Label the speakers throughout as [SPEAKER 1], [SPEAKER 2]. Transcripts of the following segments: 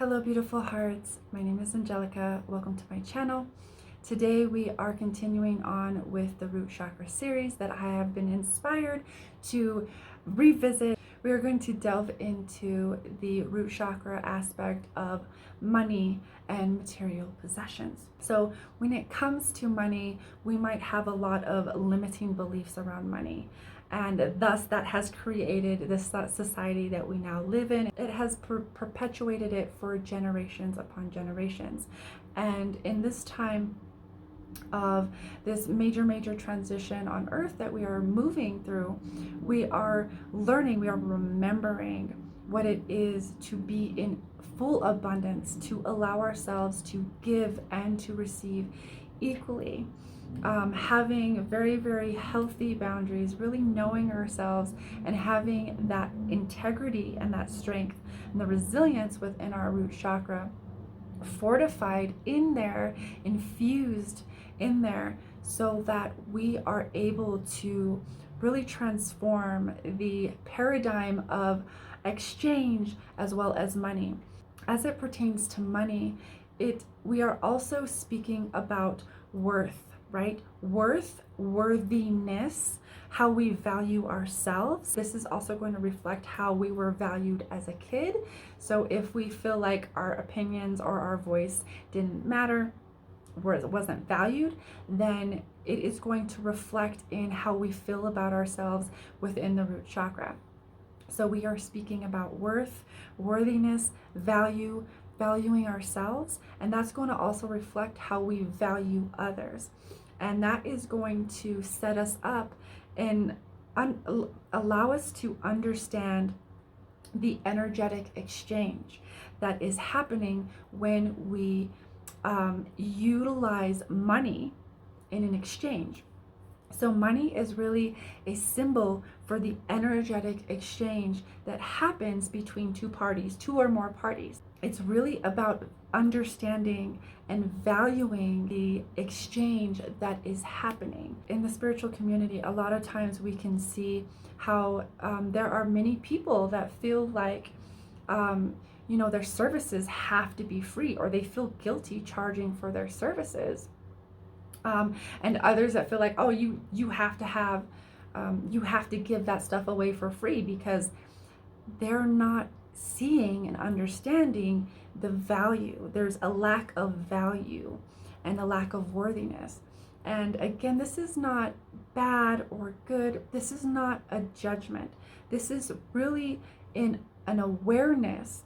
[SPEAKER 1] Hello beautiful hearts, my name is Angelica. Welcome to my channel. Today we are continuing on with the Root Chakra series that I have been inspired to revisit. We are going to delve into the root chakra aspect of money and material possessions. So when it comes to money, we might have a lot of limiting beliefs around money. And thus that has created this society that we now live in. It has perpetuated it for generations upon generations. And in this time of this major transition on earth that we are moving through, we are learning, we are remembering what it is to be in full abundance, to allow ourselves to give and to receive equally. Having very healthy boundaries, really knowing ourselves and having that integrity and that strength and the resilience within our root chakra fortified in there, infused in there, so that we are able to really transform the paradigm of exchange as well as money. As it pertains to money, we are also speaking about worth, right? Worthiness, how we value ourselves. This is also going to reflect how we were valued as a kid. So if we feel like our opinions or our voice didn't matter, or it wasn't valued, then it is going to reflect in how we feel about ourselves within the root chakra. So we are speaking about worth, worthiness, value, valuing ourselves, and that's going to also reflect how we value others. And that is going to set us up and allow us to understand the energetic exchange that is happening when we utilize money in an exchange. So money is really a symbol for the energetic exchange that happens between two parties, two or more parties. It's really about understanding and valuing the exchange that is happening. In the spiritual community, a lot of times we can see how there are many people that feel like their services have to be free, or they feel guilty charging for their services. And others that feel like, oh, you have to have, you have to give that stuff away for free, because they're not seeing and understanding the value. There's a lack of value and a lack of worthiness. And again, this is not bad or good. This is not a judgment. This is really an awareness.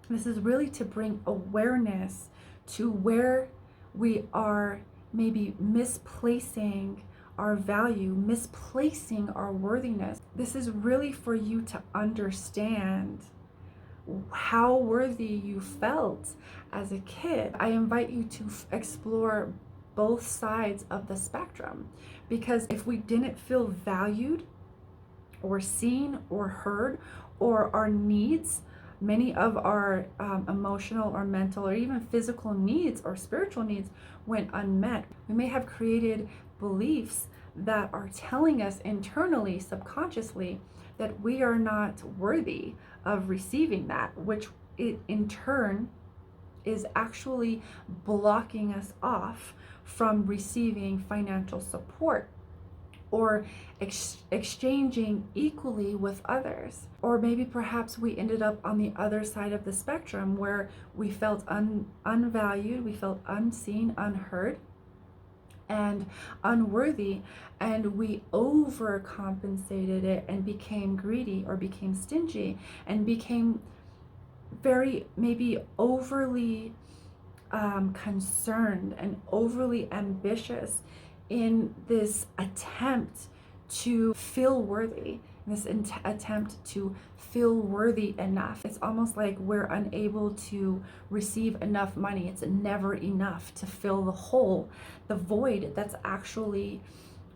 [SPEAKER 1] This is really to bring awareness to where we are maybe misplacing our value, misplacing our worthiness. This is really for you to understand how worthy you felt as a kid. I invite you to explore both sides of the spectrum, because if we didn't feel valued or seen or heard, or our needs, many of our emotional or mental or even physical needs or spiritual needs went unmet, we may have created beliefs that are telling us internally, subconsciously, that we are not worthy of receiving that, which it in turn is actually blocking us off from receiving financial support or exchanging equally with others. Or maybe perhaps we ended up on the other side of the spectrum, where we felt unvalued, we felt unseen, unheard, and unworthy, and we overcompensated it and became greedy or became stingy and became very maybe overly concerned and overly ambitious in this attempt to feel worthy, this attempt to feel worthy enough. It's almost like we're unable to receive enough money. It's never enough to fill the hole, the void that's actually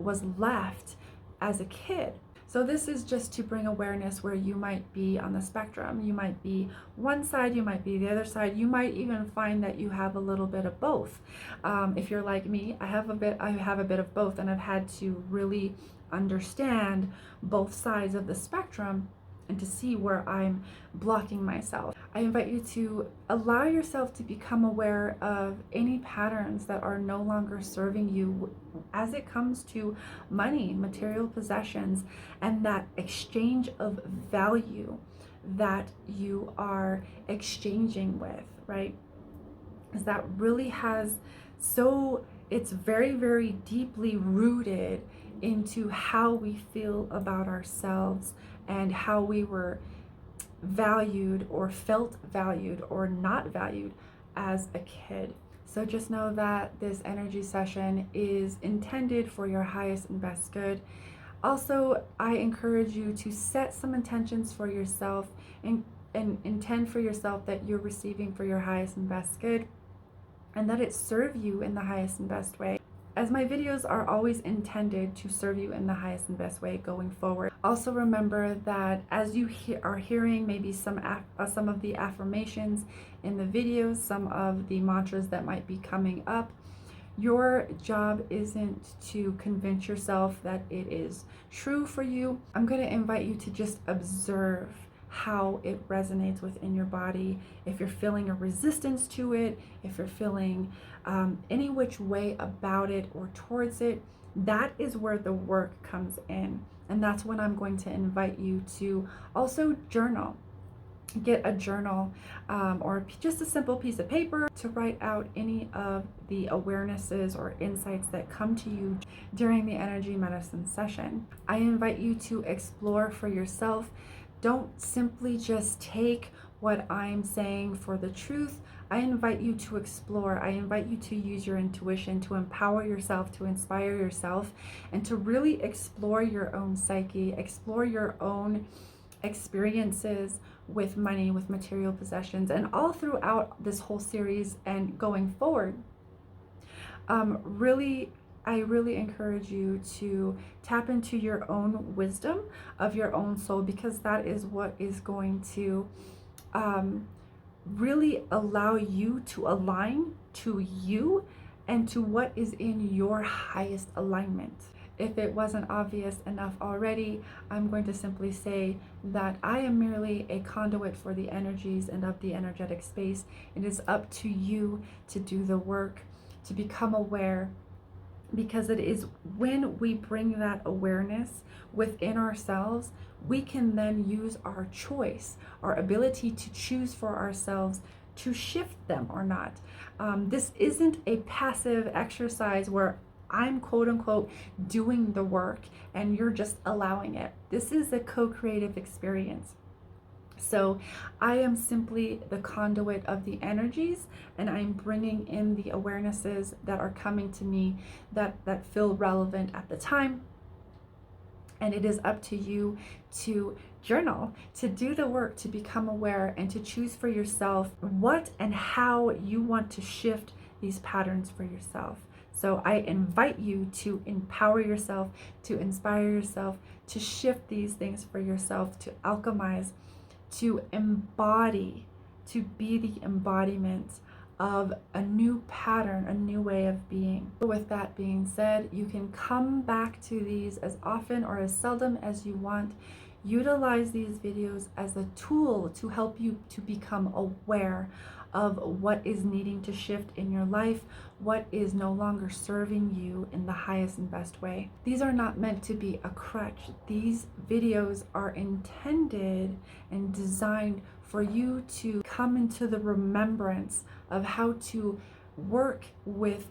[SPEAKER 1] was left as a kid. So this is just to bring awareness where you might be on the spectrum. You might be one side, you might be the other side. You might even find that you have a little bit of both. If you're like me, I have a bit of both, and I've had to really understand both sides of the spectrum and to see where I'm blocking myself. I invite you to allow yourself to become aware of any patterns that are no longer serving you as it comes to money, material possessions, and that exchange of value that you are exchanging with, right? Is that really has it's very, very deeply rooted into how we feel about ourselves and how we were valued or felt valued or not valued as a kid. So just know that this energy session is intended for your highest and best good. Also, I encourage you to set some intentions for yourself and intend for yourself that you're receiving for your highest and best good, and that it serve you in the highest and best way, as my videos are always intended to serve you in the highest and best way going forward. Also remember that as you are hearing maybe some of the affirmations in the videos, some of the mantras that might be coming up, your job isn't to convince yourself that it is true for you. I'm going to invite you to just observe how it resonates within your body. If you're feeling a resistance to it, if you're feeling any which way about it or towards it, that is where the work comes in. And that's when I'm going to invite you to also journal. Get a journal or just a simple piece of paper to write out any of the awarenesses or insights that come to you during the energy medicine session. I invite you to explore for yourself. Don't simply just take what I'm saying for the truth. I invite you to explore. I invite you to use your intuition, to empower yourself, to inspire yourself, and to really explore your own psyche, explore your own experiences with money, with material possessions, and all throughout this whole series and going forward. I really encourage you to tap into your own wisdom of your own soul, because that is what is going to really allow you to align to you and to what is in your highest alignment. If it wasn't obvious enough already, I'm going to simply say that I am merely a conduit for the energies and of the energetic space. It is up to you to do the work, to become aware, because it is when we bring that awareness within ourselves, we can then use our choice, our ability to choose for ourselves to shift them or not. This isn't a passive exercise where I'm quote unquote doing the work and you're just allowing it. This is a co-creative experience. So I am simply the conduit of the energies, and I'm bringing in the awarenesses that are coming to me that feel relevant at the time. And it is up to you to journal, to do the work, to become aware, and to choose for yourself what and how you want to shift these patterns for yourself. So I invite you to empower yourself, to inspire yourself, to shift these things for yourself, to alchemize, to embody, to be the embodiment of a new pattern, a new way of being. With that being said, you can come back to these as often or as seldom as you want. Utilize these videos as a tool to help you to become aware of what is needing to shift in your life, what is no longer serving you in the highest and best way. These are not meant to be a crutch. These videos are intended and designed for you to come into the remembrance of how to work with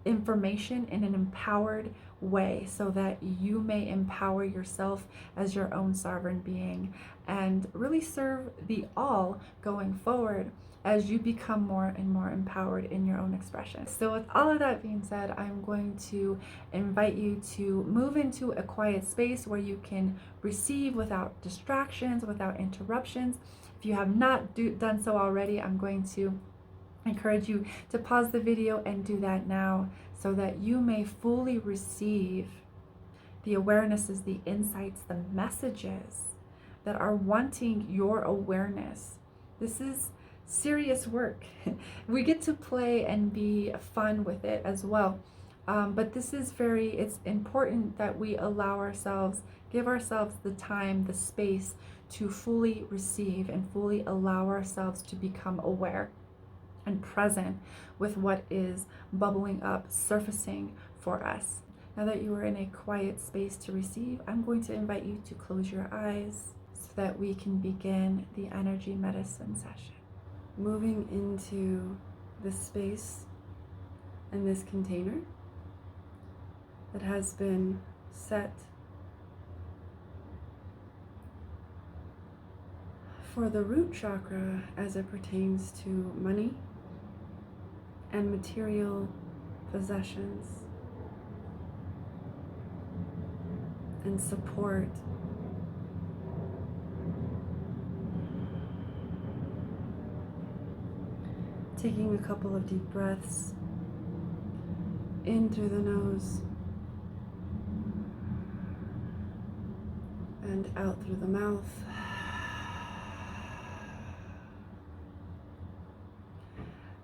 [SPEAKER 1] information in an empowered way, so that you may empower yourself as your own sovereign being and really serve the all going forward as you become more and more empowered in your own expression. So with all of that being said, I'm going to invite you to move into a quiet space where you can receive without distractions, without interruptions. If you have not done so already, I'm going to encourage you to pause the video and do that now, so that you may fully receive the awarenesses, the insights, the messages that are wanting your awareness. This is serious work. We get to play and be fun with it as well. But this is it's important that we allow ourselves, give ourselves the time, the space to fully receive and fully allow ourselves to become aware and present with what is bubbling up, surfacing for us. Now that you are in a quiet space to receive, I'm going to invite you to close your eyes so that we can begin the energy medicine session. Moving into the space and this container that has been set for the root chakra as it pertains to money and material possessions and support. Taking a couple of deep breaths in through the nose and out through the mouth.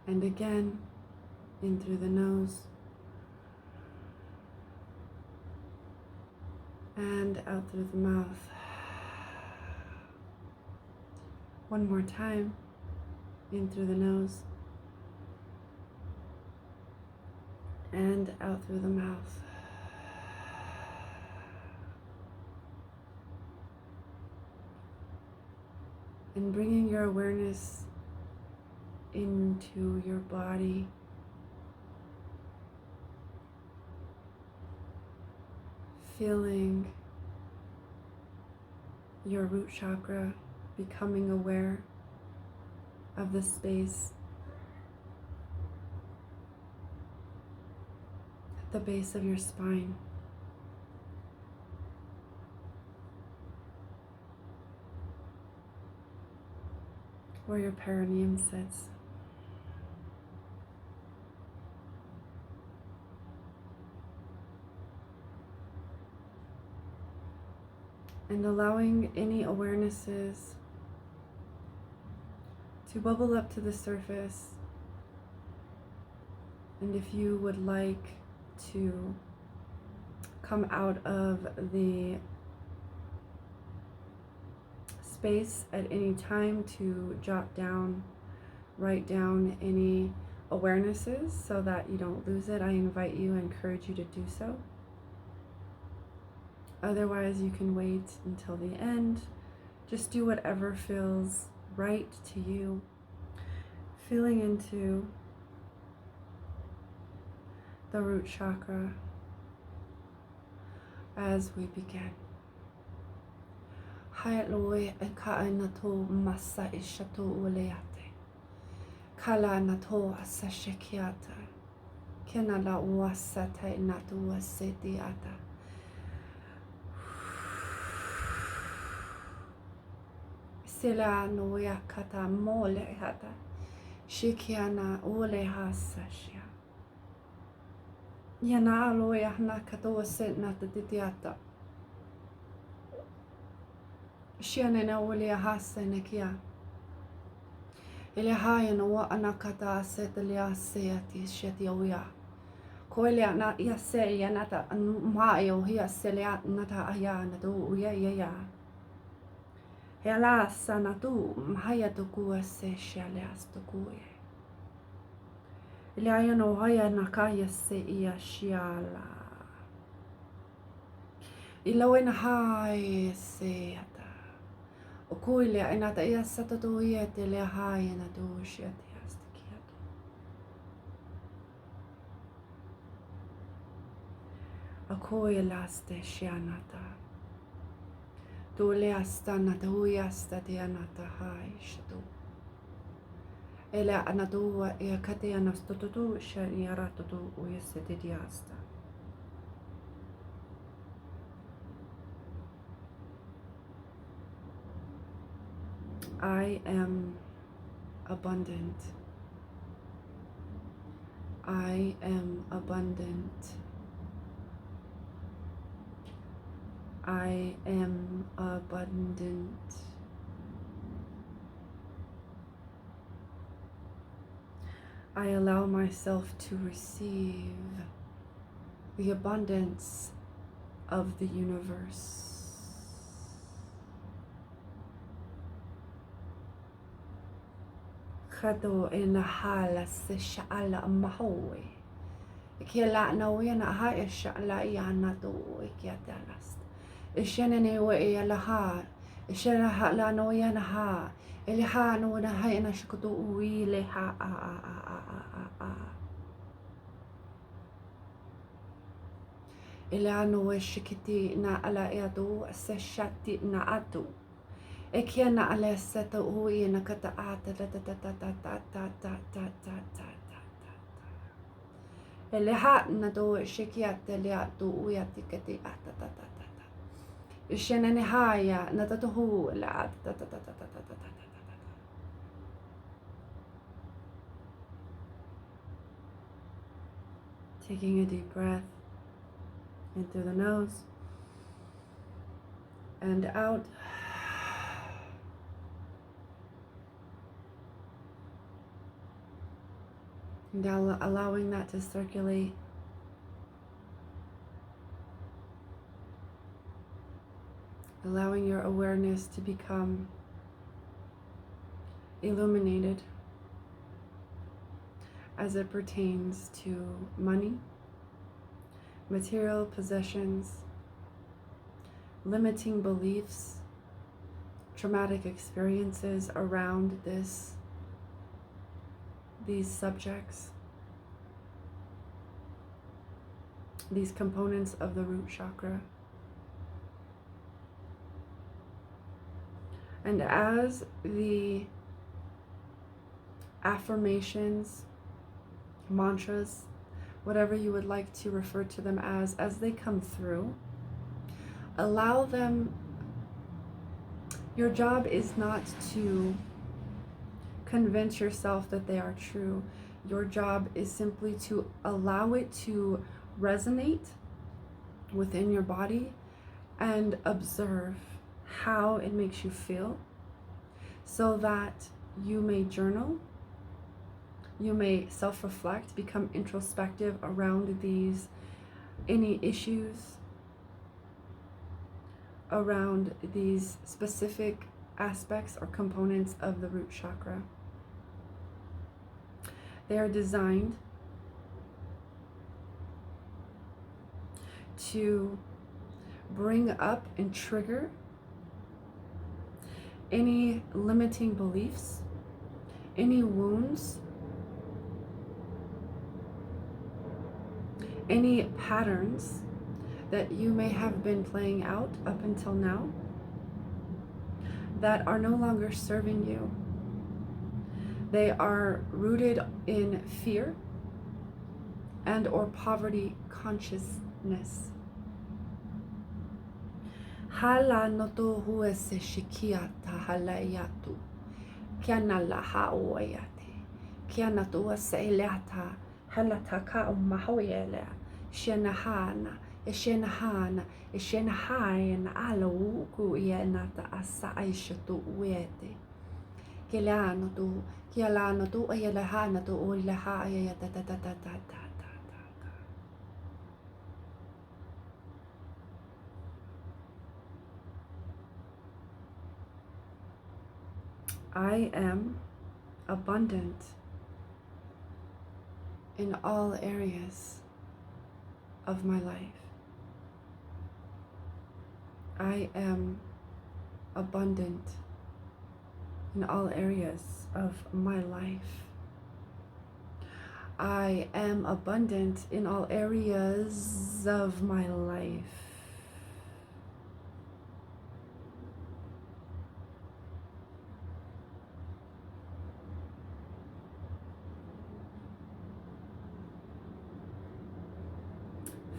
[SPEAKER 1] And again, in through the nose and out through the mouth. One more time, in through the nose and out through the mouth. And bringing your awareness into your body, feeling your root chakra, becoming aware of the space at the base of your spine. Where your perineum sits. And allowing any awarenesses to bubble up to the surface. And if you would like to come out of the space at any time to jot down, write down any awarenesses so that you don't lose it, I invite you, encourage you to do so. Otherwise, you can wait until the end. Just do whatever feels right to you. Feeling into the root chakra as we begin. Hayaloi eka nato masa ishato uleate. Kala nato asashekiata. Kenala uasata nato wasetiata. Sila noya kata mole hata. Shikiana ule hasashia. Yana aloya nakato set nata titiata. Shianena ule hasa nekia. Ile haya no wa anakata set lia seati sheti oya. Koelia na ia se ya nata mayo hia selea nata aya na do uya ya. Hela sanatu mahaya tukua se shalias tukuye. Ilaya no haya nakaya se ia shiala. Ilawen hai se ata. Okuile inata ia satatu iete le haya na do shiati astikiato. Akuila ste shianata. Tule astana tuya statianata hai shatu. Ele anadua e kateana stotutu shaniaratutu uyesetidiasta. I am abundant. I am abundant. I am abundant. I allow myself to receive the abundance of the universe. Kado in hala se sha'ala mahoe. Kia la no yana ha e sha'la yana do e kia dalast. E shene ne we e la ha. E shene ha la no yana ha. E le ha no na ha ena shikoto ui le ha a. E le ano e shikiti na ala e ado se shati na ado. E kia na ale seta ui na kata ata ta. E le ha na do e shikiate le atu ui ati kati ata ta. E shene ne haya na tato hu le ata ta. Taking a deep breath in through the nose and out. And allowing that to circulate. Allowing your awareness to become illuminated as it pertains to money, material possessions, limiting beliefs, traumatic experiences around these subjects, these components of the root chakra. And as the affirmations, mantras, whatever you would like to refer to them as they come through, allow them. Your job is not to convince yourself that they are true. Your job is simply to allow it to resonate within your body and observe how it makes you feel, so that you may journal, you may self-reflect, become introspective around any issues around these specific aspects or components of the root chakra. They are designed to bring up and trigger any limiting beliefs, any wounds, any patterns that you may have been playing out up until now that are no longer serving you. They are rooted in fear and or poverty consciousness. Hala noto hue se shikia ta halayatu. Kiana la haoyate. Kiana tua se eleata. Halata ka mahoyelea. Shenahana. Eshenahana. Eshenahana alo ku ienata asa aishatu uete. Kiano tu. Kialano tu ayelahana tu ulaha ayata ta. I am abundant in all areas of my life. I am abundant in all areas of my life. I am abundant in all areas of my life.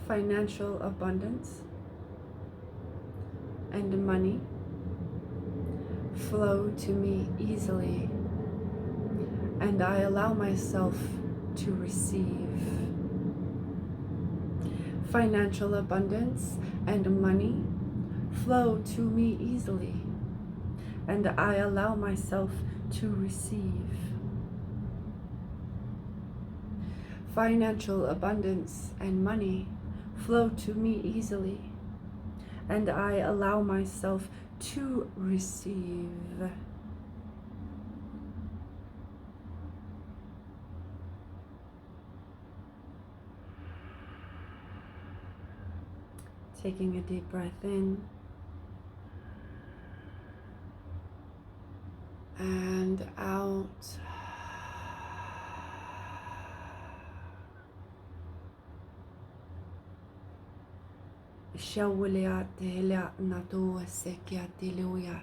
[SPEAKER 1] Financial abundance and money flow to me easily, and I allow myself to receive. Financial abundance and money flow to me easily, and I allow myself to receive. Financial abundance and money flow to me easily, and I allow myself to receive. Taking a deep breath in and out. Shawiliat helia natu sekiati luiat.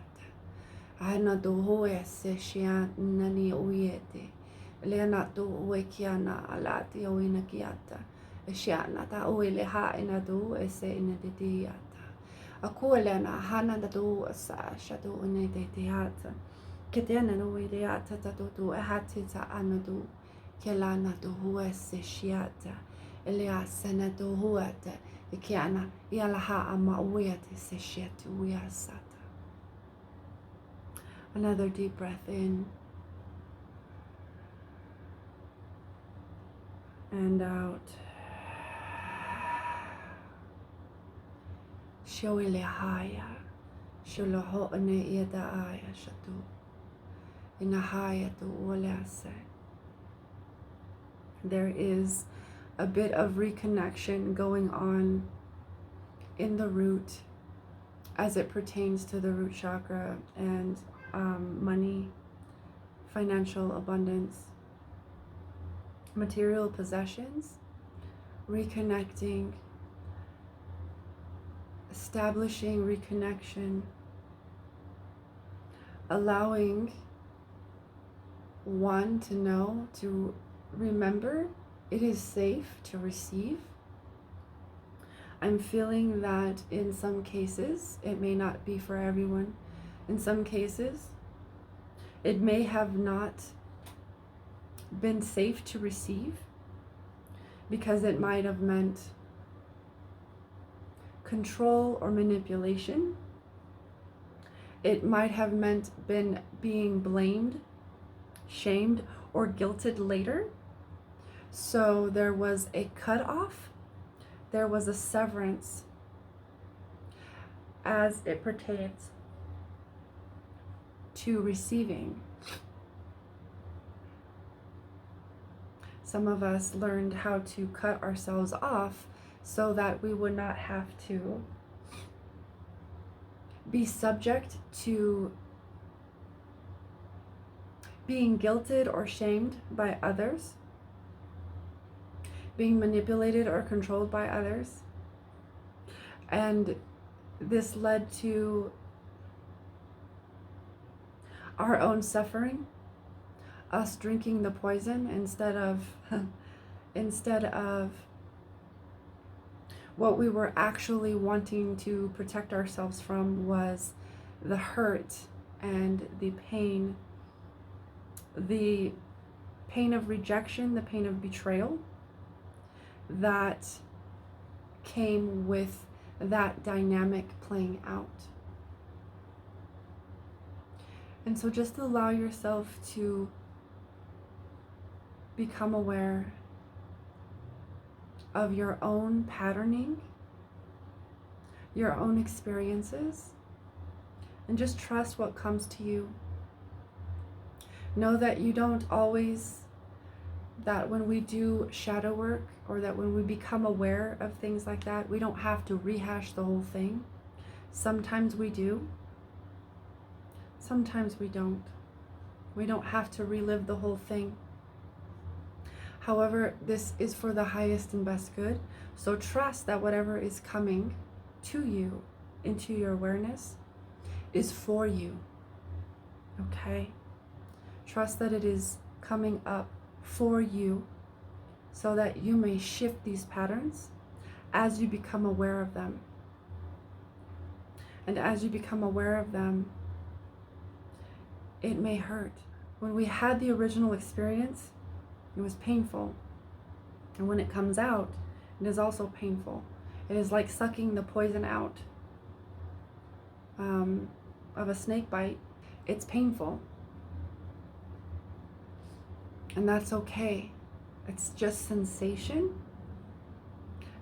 [SPEAKER 1] Ana do hoe se shia nani uyete. Lena do wekiana alati oina kiata. Shiana ta uile ha ina do ese ina diata. Akulena hana da do sa shado ina diata. Ketena no ideata tatu ehatita anadu. Kelana do hoe se shiata. Elia senato huate. Ikiana yalaha ama uyate se shiatu uyasata. Another deep breath in and out. Shoilehaya, sholoho ane yadaaya shatu, inahaya tu olase. There is a bit of reconnection going on in the root as it pertains to the root chakra and money, financial abundance, material possessions, reconnecting, establishing reconnection, allowing one to know, to remember it is safe to receive. I'm feeling that in some cases, it may not be for everyone. In some cases, it may have not been safe to receive because it might have meant control or manipulation. It might have meant being blamed, shamed, or guilted later. So there was a cutoff, there was a severance as it pertains to receiving. Some of us learned how to cut ourselves off so that we would not have to be subject to being guilted or shamed by others, being manipulated or controlled by others. And this led to our own suffering, us drinking the poison instead of what we were actually wanting to protect ourselves from was the hurt and the pain of rejection, the pain of betrayal that came with that dynamic playing out. And so just allow yourself to become aware of your own patterning, your own experiences, and just trust what comes to you. Know that you don't always, that when we do shadow work or that when we become aware of things like that, we don't have to rehash the whole thing. Sometimes we do. Sometimes we don't. We don't have to relive the whole thing. However, this is for the highest and best good. So trust that whatever is coming to you, into your awareness, is for you. Okay? Trust that it is coming up for you so that you may shift these patterns as you become aware of them. And as you become aware of them, it may hurt. When we had the original experience, it was painful. And when it comes out, it is also painful. It is like sucking the poison out of a snake bite. It's painful. And that's okay. It's just sensation.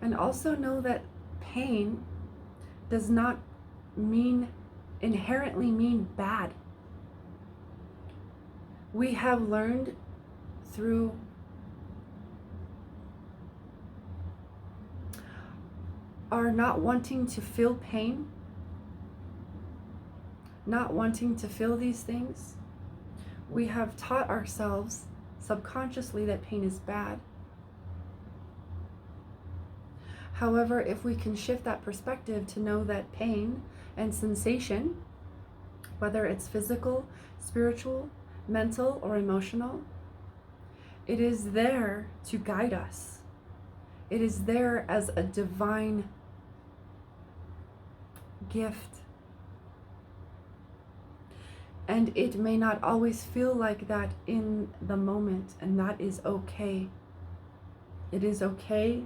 [SPEAKER 1] And also know that pain does not inherently mean bad. We have learned through are not wanting to feel pain, not wanting to feel these things, we have taught ourselves subconsciously that pain is bad. However, if we can shift that perspective to know that pain and sensation, whether it's physical, spiritual, mental, or emotional, it is there to guide us. It is there as a divine gift. And it may not always feel like that in the moment, and that is okay. It is okay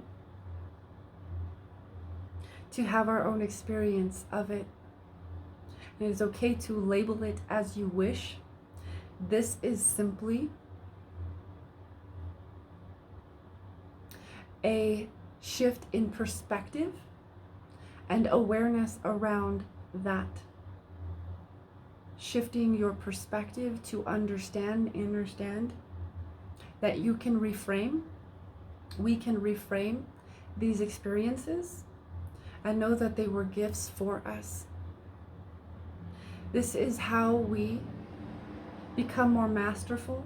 [SPEAKER 1] to have our own experience of it. It is okay to label it as you wish. This is simply a shift in perspective and awareness around that. Shifting your perspective to understand that you can reframe, we can reframe these experiences and know that they were gifts for us. This is how we become more masterful,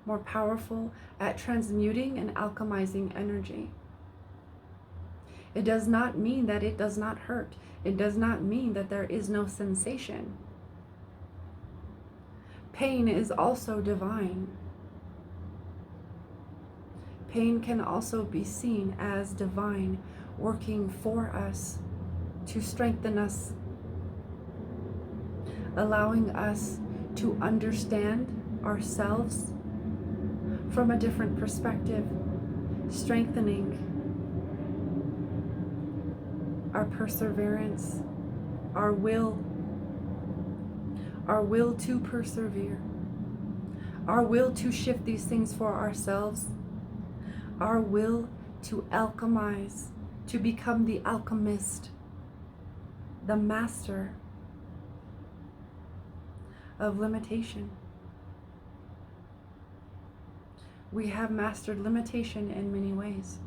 [SPEAKER 1] more powerful at transmuting and alchemizing energy. It does not mean that it does not hurt. It does not mean that there is no sensation. Pain is also divine. Pain can also be seen as divine, working for us to strengthen us, allowing us to understand ourselves from a different perspective, strengthening our perseverance, our will to persevere, our will to shift these things for ourselves, our will to alchemize, to become the alchemist, the master of limitation. We have mastered limitation in many ways.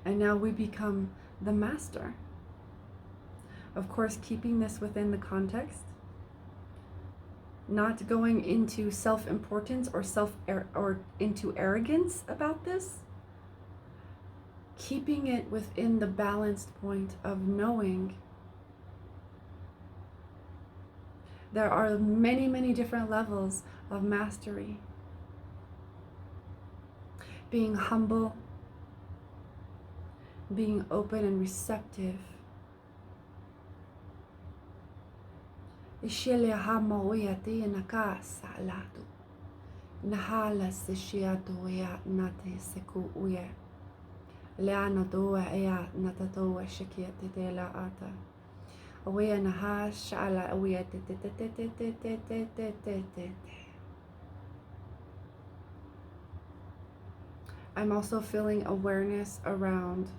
[SPEAKER 1] And now we become the master. Of course, keeping this within the context, not going into self-importance or into arrogance about this, keeping it within the balanced point of knowing there are many, many different levels of mastery. Being humble, being open and receptive. Ishele hamoya te nakasa latu. Nahala seshiatu ya nate seku uye. Leano doa ea natatoa shakiate de la ata. Awea naha shala awea te te te te te te te te te te te. I'm also feeling awareness around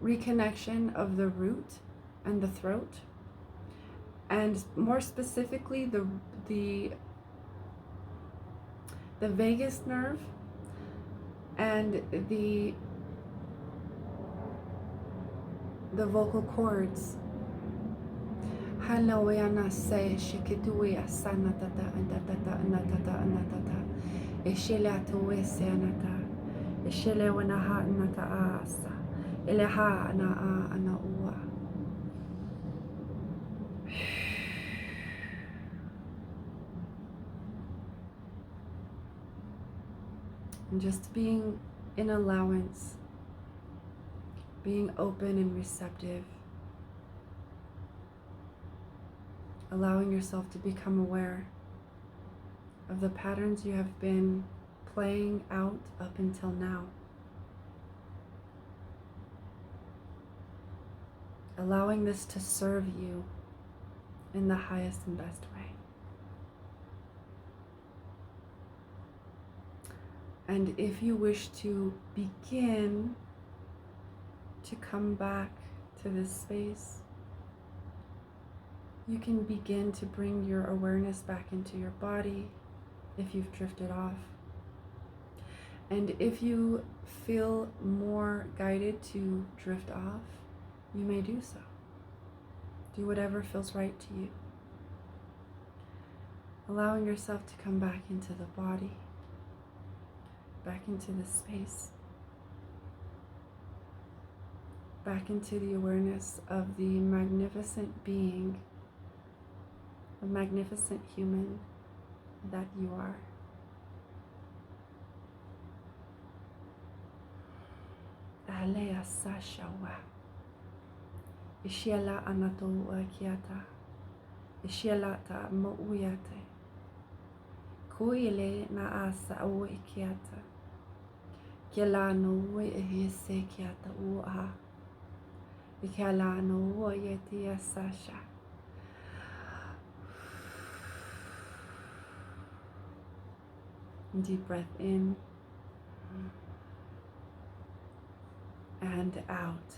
[SPEAKER 1] reconnection of the root and the throat, and more specifically the vagus nerve and the vocal cords. Halawiana say shikituya sanatata anatata anatata anatata. Ishila tuwe sanata. Ishile wanaha nata asa. Ilaha ana ana uwa. And just being in allowance, being open and receptive, allowing yourself to become aware of the patterns you have been playing out up until now. Allowing this to serve you in the highest and best way. And if you wish to begin to come back to this space, you can begin to bring your awareness back into your body if you've drifted off. And if you feel more guided to drift off, you may do so. Do whatever feels right to you. Allowing yourself to come back into the body, back into the space, back into the awareness of the magnificent being, the magnificent human that you are. Alea Sashawa. Ishiela Anato Kiata. Ishielata Mouyate. Kuile na asa o ikiata. Kiela no we hise kiata uha. Ikiela no yeti Sasha. Deep breath in and out.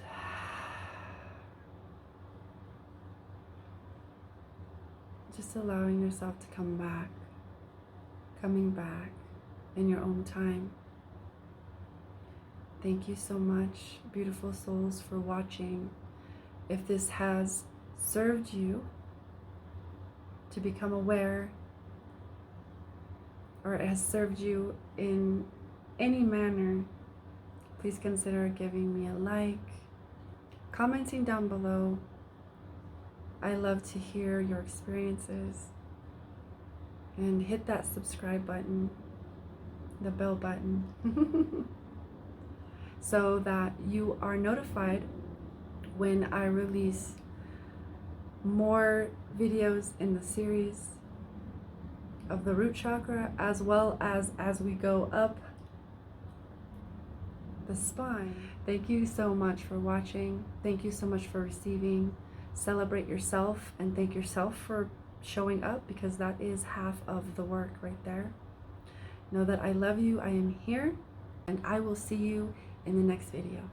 [SPEAKER 1] Just allowing yourself to come back, coming back in your own time. Thank you so much, beautiful souls, for watching. If this has served you to become aware, or it has served you in any manner, please consider giving me a like, commenting down below. I love to hear your experiences. And hit that subscribe button, the bell button, so that you are notified when I release more videos in the series of the root chakra, as well as we go up the spine. Thank you so much for watching. Thank you so much for receiving. Celebrate yourself and thank yourself for showing up, because that is half of the work right there. Know that I love you, I am here, and I will see you in the next video.